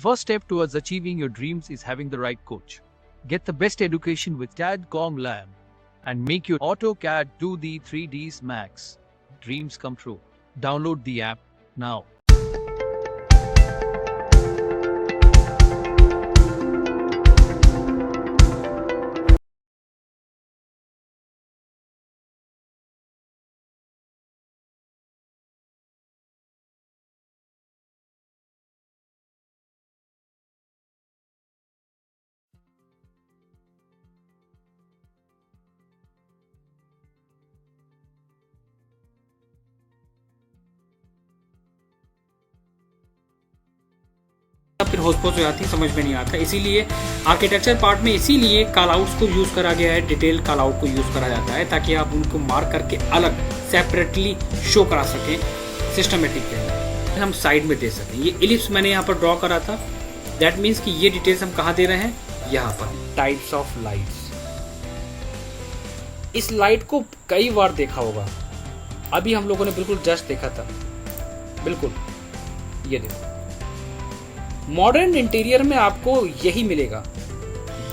first step towards achieving your dreams is having the right coach. Get the best education with CAD/COM Lab and make your AutoCAD 2D 3Ds Max dreams come true. Download the app now. फिर होस्पोस हो जाती है, समझ में नहीं आता। इसीलिए architecture part में इसीलिए कॉल आउट्स को यूज़ करा गया है, डिटेल कॉल आउट को यूज़ करा जाता है ताकि आप उनको मार्क करके अलग सेपरेटली शो करा सकें सिस्टमेटिक वे, हम साइड में दे सकें। ये इलिप्स मैंने यहाँ पर ड्रॉ करा था, दैट मीन्स कि ये डिटेल्स हम कहाँ दे रहे हैं, यहाँ पर। टाइप्स ऑफ लाइट्स, इस लाइट को कई बार देखा होगा, अभी हम लोगों ने बिल्कुल जस्ट देखा था, बिल्कुल ये देखो। मॉडर्न इंटीरियर में आपको यही मिलेगा,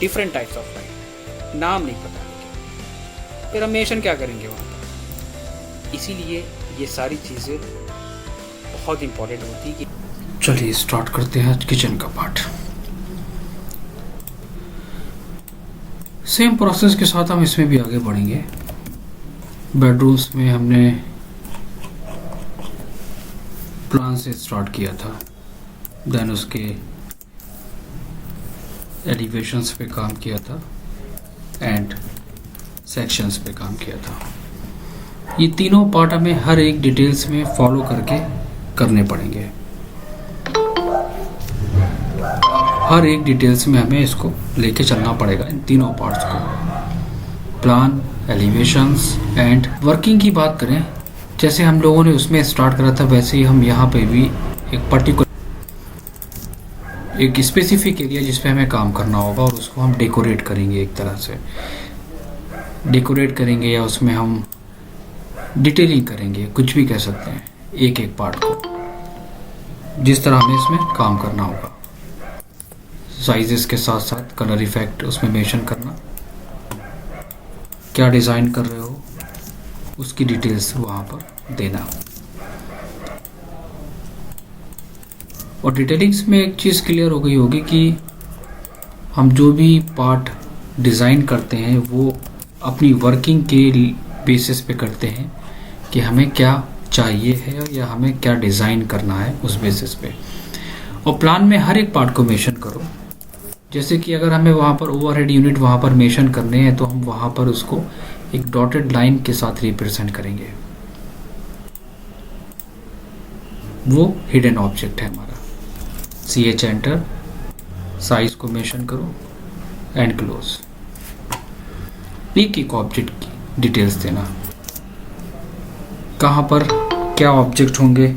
डिफरेंट टाइप्स ऑफ लाइट, नाम नहीं पता, फिर हम मेंशन क्या करेंगे वहाँ पर। इसीलिए ये सारी चीज़ें बहुत इंपॉर्टेंट होती है। चलिए स्टार्ट करते हैं किचन का पार्ट। सेम प्रोसेस के साथ हम इसमें भी आगे बढ़ेंगे। बेडरूम्स में हमने प्लान से स्टार्ट किया था, देन उसके एलिवेशंस पे काम किया था एंड सेक्शंस पे काम किया था। ये तीनों पार्ट हमें हर एक डिटेल्स में फॉलो करके करने पड़ेंगे। हर एक डिटेल्स में हमें इसको लेके चलना पड़ेगा, इन तीनों पार्ट्स को। प्लान, एलिवेशंस एंड वर्किंग की बात करें, जैसे हम लोगों ने उसमें स्टार्ट करा था वैसे ही हम यहाँ पे भी एक पर्टिकुलर एक स्पेसिफिक एरिया जिस पे हमें काम करना होगा और उसको हम डेकोरेट करेंगे, एक तरह से डेकोरेट करेंगे या उसमें हम डिटेलिंग करेंगे, कुछ भी कह सकते हैं, एक एक पार्ट को जिस तरह हमें इसमें काम करना होगा। साइजेस के साथ साथ कलर इफेक्ट उसमें मेंशन करना, क्या डिज़ाइन कर रहे हो उसकी डिटेल्स वहाँ पर देना। और डिटेलिंग्स में एक चीज़ क्लियर हो गई होगी कि हम जो भी पार्ट डिज़ाइन करते हैं वो अपनी वर्किंग के बेसिस पे करते हैं कि हमें क्या चाहिए है या हमें क्या डिज़ाइन करना है, उस बेसिस पे। और प्लान में हर एक पार्ट को मेंशन करो, जैसे कि अगर हमें वहाँ पर ओवरहेड यूनिट वहाँ पर मेंशन करने हैं तो हम वहाँ पर उसको एक डॉटेड लाइन के साथ रिप्रेजेंट करेंगे। वो हिडन ऑब्जेक्ट है हमारा। CH एंटर, साइज को मेंशन करो एंड क्लोज। एक एक ऑब्जेक्ट की डिटेल्स देना, कहाँ पर क्या ऑब्जेक्ट होंगे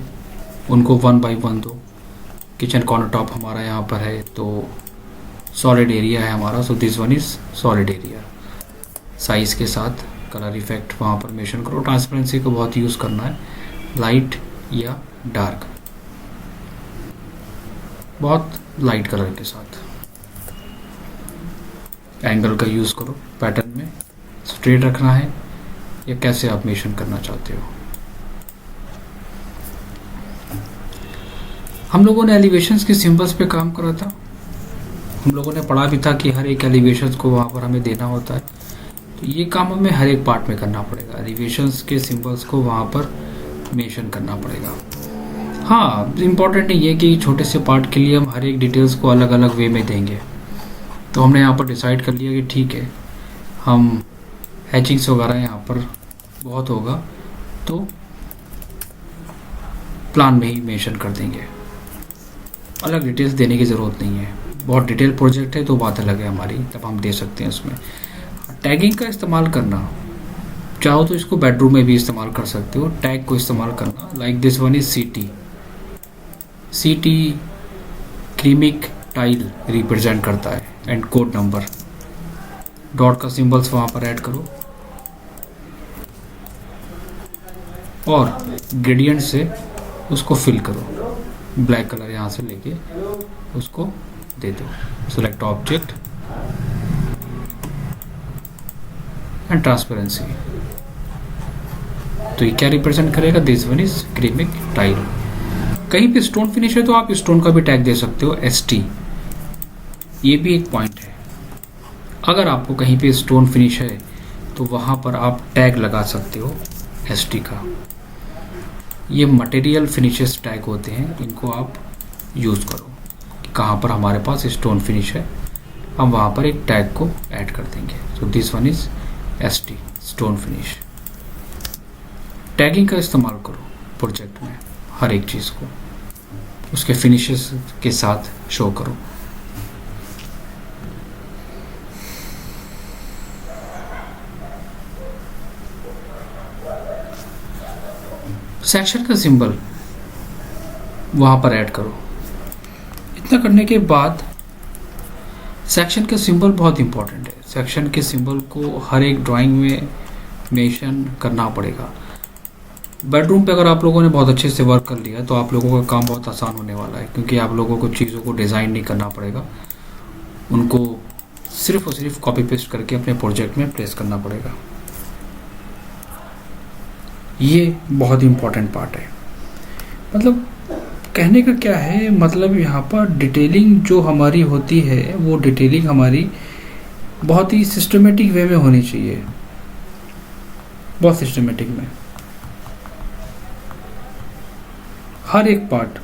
उनको 1 बाय 1 दो। किचन कॉर्नर टॉप हमारा यहाँ पर है तो सॉलिड एरिया है हमारा, so this one is solid area. Size के साथ कलर इफेक्ट वहाँ पर मेंशन करो। ट्रांसपेरेंसी को बहुत यूज़ करना है, लाइट या डार्क, बहुत लाइट कलर के साथ। एंगल का यूज़ करो, पैटर्न में स्ट्रेट रखना है या कैसे आप मेंशन करना चाहते हो। हम लोगों ने एलिवेशंस के सिंबल्स पे काम करा था, हम लोगों ने पढ़ा भी था कि हर एक एलिवेशंस को वहाँ पर हमें देना होता है, तो ये काम हमें हर एक पार्ट में करना पड़ेगा। एलिवेशंस के सिंबल्स को वहाँ पर मेंशन करना पड़ेगा। हाँ, इम्पॉर्टेंट ये कि छोटे से पार्ट के लिए हम हर एक डिटेल्स को अलग अलग वे में देंगे। तो हमने यहाँ पर डिसाइड कर लिया कि ठीक है, हम हैचिंग्स वगैरह यहाँ पर बहुत होगा तो प्लान में ही मेंशन कर देंगे, अलग डिटेल्स देने की ज़रूरत नहीं है। बहुत डिटेल प्रोजेक्ट है तो बात अलग है हमारी, तब हम दे सकते हैं उसमें। टैगिंग का इस्तेमाल करना, चाहो तो इसको बेडरूम में भी इस्तेमाल कर सकते हो, टैग को इस्तेमाल करना। Like this one is CT ceramic tile represent करता है एंड कोड नंबर, डॉट का सिंबल्स वहाँ पर ऐड करो और ग्रेडियंट से उसको फिल करो। ब्लैक कलर यहाँ से लेके उसको दे दो। Select object and transparency. तो ये क्या रिप्रेजेंट करेगा? This one is ceramic tile. कहीं पे स्टोन फिनिश है तो आप स्टोन का भी टैग दे सकते हो, ST। ये भी एक पॉइंट है। अगर आपको कहीं पे स्टोन फिनिश है तो वहां पर आप टैग लगा सकते हो ST का। ये मटेरियल फिनिशेस टैग होते हैं, इनको आप यूज़ करो। कहाँ पर हमारे पास स्टोन फिनिश है हम वहाँ पर एक टैग को ऐड कर देंगे। So this one is ST, stone finish. Tagging का इस्तेमाल करो प्रोजेक्ट में, हर एक चीज़ को उसके फिनिशेस के साथ शो करो। सेक्शन का सिंबल वहां पर ऐड करो। इतना करने के बाद सेक्शन का सिंबल बहुत इंपॉर्टेंट है। सेक्शन के सिंबल को हर एक ड्राइंग में मेंशन करना पड़ेगा। बेडरूम पे अगर आप लोगों ने बहुत अच्छे से वर्क कर लिया तो आप लोगों का काम बहुत आसान होने वाला है, क्योंकि आप लोगों को चीज़ों को डिज़ाइन नहीं करना पड़ेगा, उनको सिर्फ और सिर्फ कॉपी पेस्ट करके अपने प्रोजेक्ट में प्लेस करना पड़ेगा। ये बहुत इम्पोर्टेंट पार्ट है। मतलब कहने का क्या है, मतलब यहाँ पर डिटेलिंग जो हमारी होती है वो डिटेलिंग हमारी बहुत ही सिस्टमेटिक वे में होनी चाहिए, बहुत सिस्टमेटिक में। हर एक पार्ट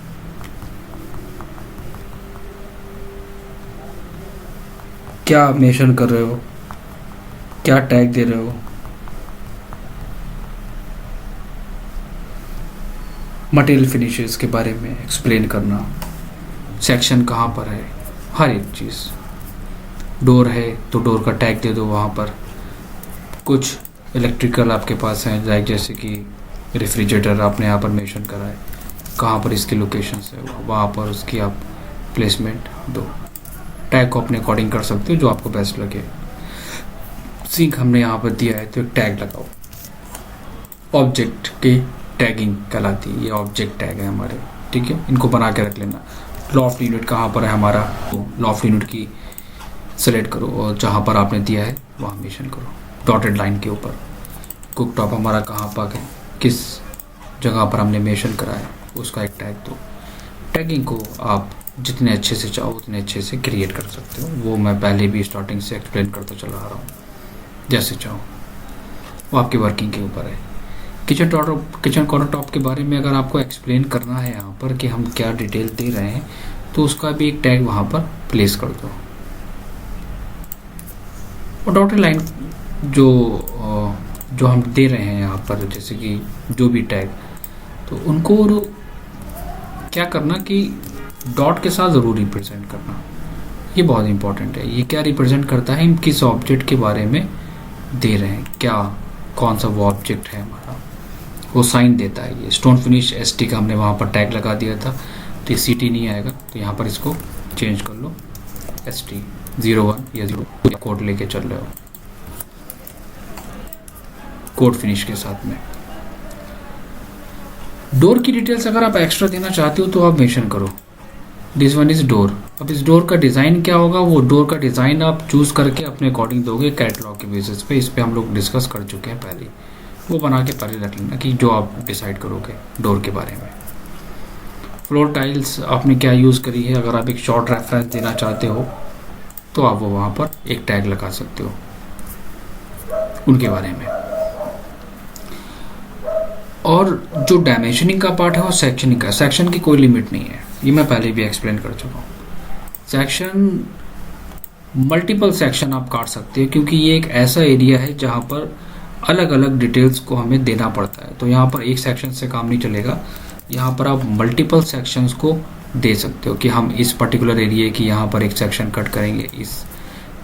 क्या मेंशन कर रहे हो, क्या टैग दे रहे हो, मटेरियल फिनिशेस के बारे में एक्सप्लेन करना, सेक्शन कहाँ पर है, हर एक चीज़। डोर है तो डोर का टैग दे दो वहाँ पर। कुछ इलेक्ट्रिकल आपके पास हैं, लाइक जैसे कि रेफ्रिजरेटर आपने यहाँ पर मेंशन करा है, कहाँ पर इसकी लोकेशन है वहाँ पर उसकी आप प्लेसमेंट दो। टैग को अपने अकॉर्डिंग कर सकते हो जो आपको बेस्ट लगे। सिंक हमने यहाँ पर दिया है तो एक टैग लगाओ। ऑब्जेक्ट की टैगिंग कहलाती है, ये ऑब्जेक्ट टैग है हमारे, ठीक है, इनको बना के रख लेना। लॉफ्ट यूनिट कहाँ पर है हमारा, तो लॉफ्ट यूनिट की सेलेक्ट करो और जहाँ पर आपने दिया है वहाँ मेंशन करो डॉटेड लाइन के ऊपर। कुक टॉप हमारा कहाँ पर है, किस जगह पर हमने मेंशन करा है, उसका एक टैग दो। टैगिंग को आप जितने अच्छे से चाहो उतने अच्छे से क्रिएट कर सकते हो, वो मैं पहले भी स्टार्टिंग से एक्सप्लेन करता चला आ रहा हूँ। जैसे चाहो वो आपकी वर्किंग के ऊपर है। किचन काउंटर टॉप के बारे में अगर आपको एक्सप्लेन करना है यहाँ पर कि हम क्या डिटेल दे रहे हैं तो उसका भी एक टैग वहाँ पर प्लेस कर दो। और डॉटेड लाइन जो हम दे रहे हैं यहाँ पर, जैसे कि जो भी टैग, तो उनको क्या करना कि डॉट के साथ ज़रूर रिप्रेजेंट करना। ये बहुत इंपॉर्टेंट है। ये क्या रिप्रेजेंट करता है, हम किस ऑब्जेक्ट के बारे में दे रहे हैं, क्या कौन सा वो ऑब्जेक्ट है हमारा, वो साइन देता है। ये स्टोन फिनिश ST का हमने वहाँ पर टैग लगा दिया था तो ये CT नहीं आएगा, तो यहाँ पर इसको चेंज कर लो ST 01 या 0 कोड लेके चल रहे हो कोड फिनिश के साथ में। डोर की डिटेल्स अगर आप एक्स्ट्रा देना चाहते हो तो आप मेंशन करो। This one is door. अब इस डोर का डिज़ाइन क्या होगा, वो डोर का डिज़ाइन आप चूज़ करके अपने अकॉर्डिंग दोगे कैटलॉग के बेसिस पे। इस पे हम लोग डिस्कस कर चुके हैं पहले, वो बना के पहले रख लेना कि जो आप डिसाइड करोगे डोर के बारे में। फ्लोर टाइल्स आपने क्या यूज़ करी है, अगर आप एक शॉर्ट रेफरेंस देना चाहते हो तो आप वो वहाँ पर एक टैग लगा सकते हो उनके बारे में। और जो डायमेंशनिंग का पार्ट है वो सेक्शनिंग का, सेक्शन की कोई लिमिट नहीं है, ये मैं पहले भी एक्सप्लेन कर चुका हूँ। सेक्शन मल्टीपल सेक्शन आप काट सकते हो, क्योंकि ये एक ऐसा एरिया है जहाँ पर अलग अलग डिटेल्स को हमें देना पड़ता है। तो यहाँ पर एक सेक्शन से काम नहीं चलेगा, यहाँ पर आप मल्टीपल सेक्शंस को दे सकते हो कि हम इस पर्टिकुलर एरिया की यहाँ पर एक सेक्शन कट करेंगे,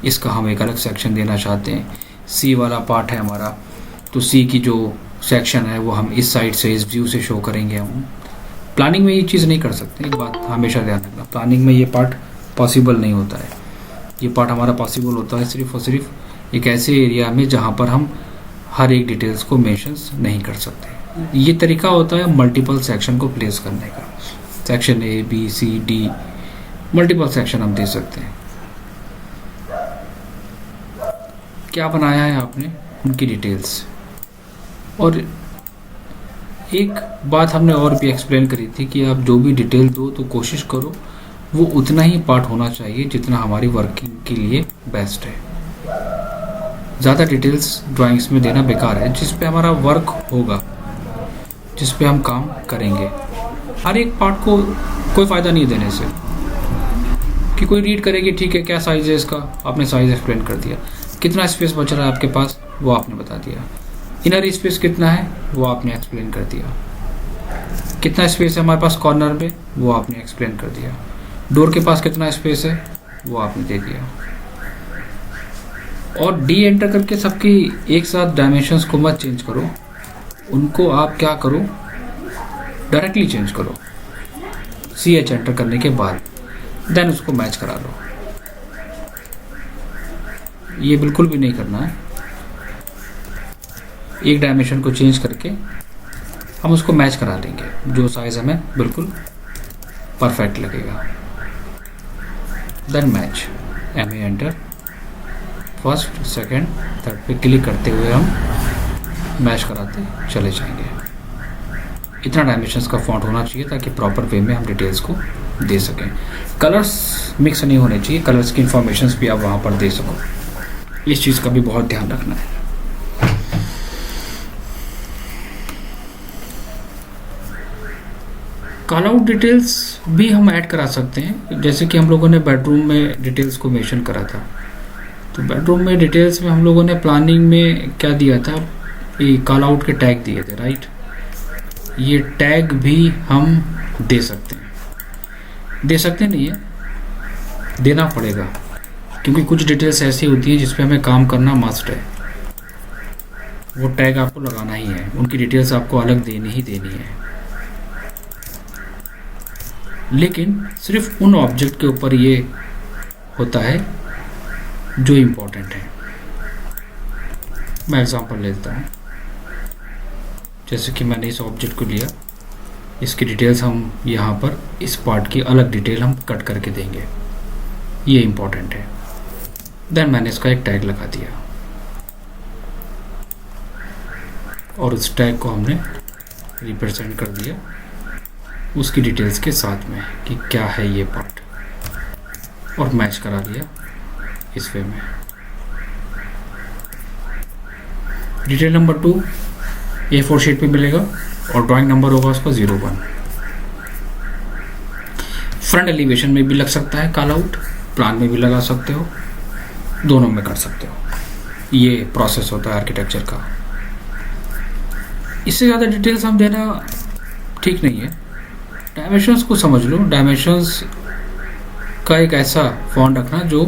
इसका हम एक अलग सेक्शन देना चाहते हैं। C वाला पार्ट है हमारा, तो C की जो सेक्शन है वो हम इस साइड से, इस व्यू से शो करेंगे। हम प्लानिंग में ये चीज़ नहीं कर सकते, एक बात हमेशा ध्यान रखना, प्लानिंग में ये पार्ट पॉसिबल नहीं होता है। ये पार्ट हमारा पॉसिबल होता है सिर्फ और सिर्फ एक ऐसे एरिया में जहाँ पर हम हर एक डिटेल्स को मेंशंस नहीं कर सकते। ये तरीका होता है मल्टीपल सेक्शन को प्लेस करने का। Section A B C D, multiple section हम दे सकते हैं। क्या बनाया है आपने, उनकी डिटेल्स। और एक बात हमने और भी एक्सप्लेन करी थी कि आप जो भी डिटेल दो तो कोशिश करो वो उतना ही पार्ट होना चाहिए जितना हमारी वर्किंग के लिए बेस्ट है। ज़्यादा डिटेल्स ड्राइंग्स में देना बेकार है। जिस पे हमारा वर्क होगा, जिस पे हम काम करेंगे, हर एक पार्ट को कोई फ़ायदा नहीं देने से कि कोई रीड करेगी, ठीक है क्या साइज़ है इसका, आपने साइज़ एक्सप्लेन कर दिया। कितना स्पेस बच रहा है आपके पास, वो आपने बता दिया। इनर स्पेस कितना है, वो आपने एक्सप्लेन कर दिया। कितना स्पेस है हमारे पास कॉर्नर में, वो आपने एक्सप्लेन कर दिया। डोर के पास कितना स्पेस है, वो आपने दे दिया। और डी एंटर करके सबकी एक साथ डायमेंशंस को मत चेंज करो, उनको आप क्या करो, डायरेक्टली चेंज करो सी एच एंटर करने के बाद, देन उसको मैच करा लो। ये बिल्कुल भी नहीं करना है। एक डायमेंशन को चेंज करके हम उसको मैच करा लेंगे, जो साइज हमें बिल्कुल परफेक्ट लगेगा। Then match, M A enter, first second third पे क्लिक करते हुए हम मैच कराते चले जाएंगे। इतना डायमेंशंस का फॉन्ट होना चाहिए ताकि प्रॉपर वे में हम डिटेल्स को दे सकें। कलर्स मिक्स नहीं होने चाहिए, कलर्स की इंफॉर्मेशंस भी आप वहाँ पर दे सको। इस चीज़ का भी बहुत ध्यान रखना है। कॉल आउट डिटेल्स भी हम ऐड करा सकते हैं, जैसे कि हम लोगों ने बेडरूम में डिटेल्स को मेंशन करा था। तो बेडरूम में डिटेल्स में हम लोगों ने प्लानिंग में क्या दिया था, ये कॉल आउट के टैग दिए थे, राइट। ये टैग भी हम दे सकते हैं, दे सकते नहीं है, देना पड़ेगा, क्योंकि कुछ डिटेल्स ऐसी होती हैं जिस पे हमें काम करना मस्ट है। वो टैग आपको लगाना ही है, उनकी डिटेल्स आपको अलग देनी ही देनी है। लेकिन सिर्फ उन ऑब्जेक्ट के ऊपर ये होता है जो इम्पोर्टेंट है। मैं एग्जांपल लेता हूँ, जैसे कि मैंने इस ऑब्जेक्ट को लिया, इसकी डिटेल्स हम यहाँ पर इस पार्ट की अलग डिटेल हम कट करके देंगे, ये इम्पोर्टेंट है। देन मैंने इसका एक टैग लगा दिया और उस टैग को हमने रिप्रेजेंट कर दिया उसकी डिटेल्स के साथ में कि क्या है ये पार्ट, और मैच करा लिया इस वे में। डिटेल नंबर 2 A4 शीट पे मिलेगा और ड्राइंग नंबर होगा उसका 01। फ्रंट एलिवेशन में भी लग सकता है कॉल आउट, प्लान में भी लगा सकते हो, दोनों में कर सकते हो। ये प्रोसेस होता है आर्किटेक्चर का। इससे ज़्यादा डिटेल्स हम देना ठीक नहीं है। डायमेंशंस को समझ लो, डायमेंशंस का एक ऐसा फॉन्ट रखना जो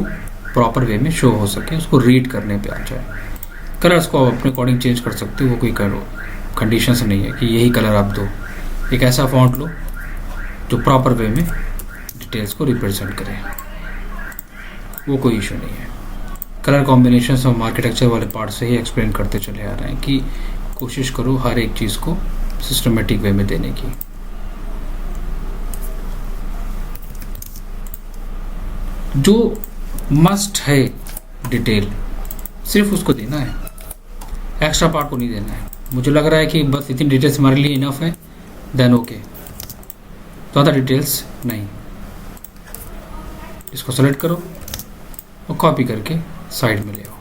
प्रॉपर वे में शो हो सके, उसको रीड करने पे आ जाए। कलर्स को आप अपने अकॉर्डिंग चेंज कर सकते हो, वो कोई कंडीशन नहीं है कि यही कलर आप दो। एक ऐसा फॉन्ट लो जो प्रॉपर वे में डिटेल्स को रिप्रेजेंट करे, वो कोई इशू नहीं है। कलर कॉम्बिनेशन हम आर्किटेक्चर वाले पार्ट से ही एक्सप्लेन करते चले आ रहे हैं कि कोशिश करो हर एक चीज़ को सिस्टमेटिक वे में देने की। जो मस्ट है डिटेल, सिर्फ उसको देना है, एक्स्ट्रा पार्ट को नहीं देना है। मुझे लग रहा है कि बस इतनी डिटेल्स हमारे लिए इनफ है, देन ओके, ज़्यादा डिटेल्स नहीं। इसको सेलेक्ट करो और कॉपी करके साइड में ले आओ।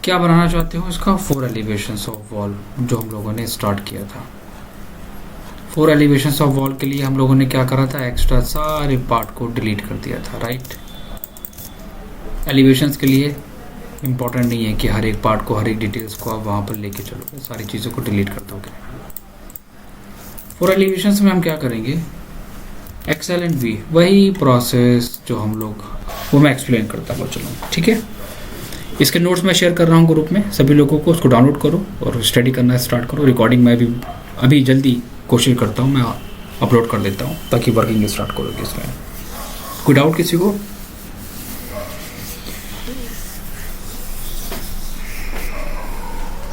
क्या बनाना चाहते हो इसका, 4 एलिवेशंस ऑफ वॉल जो हम लोगों ने स्टार्ट किया था। 4 एलिवेशंस ऑफ वॉल के लिए हम लोगों ने क्या करा था, एक्स्ट्रा सारे पार्ट को डिलीट कर दिया था, राइट। एलिवेशंस के लिए इम्पोर्टेंट नहीं है कि हर एक पार्ट को, हर एक डिटेल्स को आप वहाँ पर लेके चलोगे, सारी चीज़ों को डिलीट कर दोगे। 4 एलिवेशंस में हम क्या करेंगे, एक्सेल एंड वी, वही प्रोसेस जो हम लोग, वो मैं एक्सप्लेन करता हूँ, चलो ठीक है। इसके नोट्स मैं शेयर कर रहा हूँ ग्रुप में, सभी लोगों को उसको डाउनलोड करो और स्टडी करना स्टार्ट करो। रिकॉर्डिंग मैं भी अभी जल्दी कोशिश करता हूँ, मैं अपलोड कर देता हूँ ताकि वर्किंग स्टार्ट करोगे इसमें। कोई डाउट किसी को?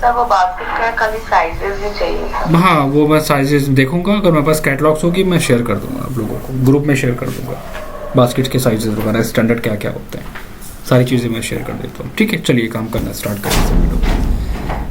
सर वो बास्केट का खाली साइजेस ही चाहिए था। हाँ, वो मैं साइजेस देखूंगा, अगर मेरे पास कैटलॉग्स होगी मैं शेयर कर दूंगा आप लोगों को, ग्रुप में शेयर कर दूंगा बास्केट के साइजेस वगैरह, स्टैंडर्ड क्या क्या होते हैं, सारी चीज़ें मैं शेयर कर देता हूँ। ठीक है, चलिए काम करना स्टार्ट करें।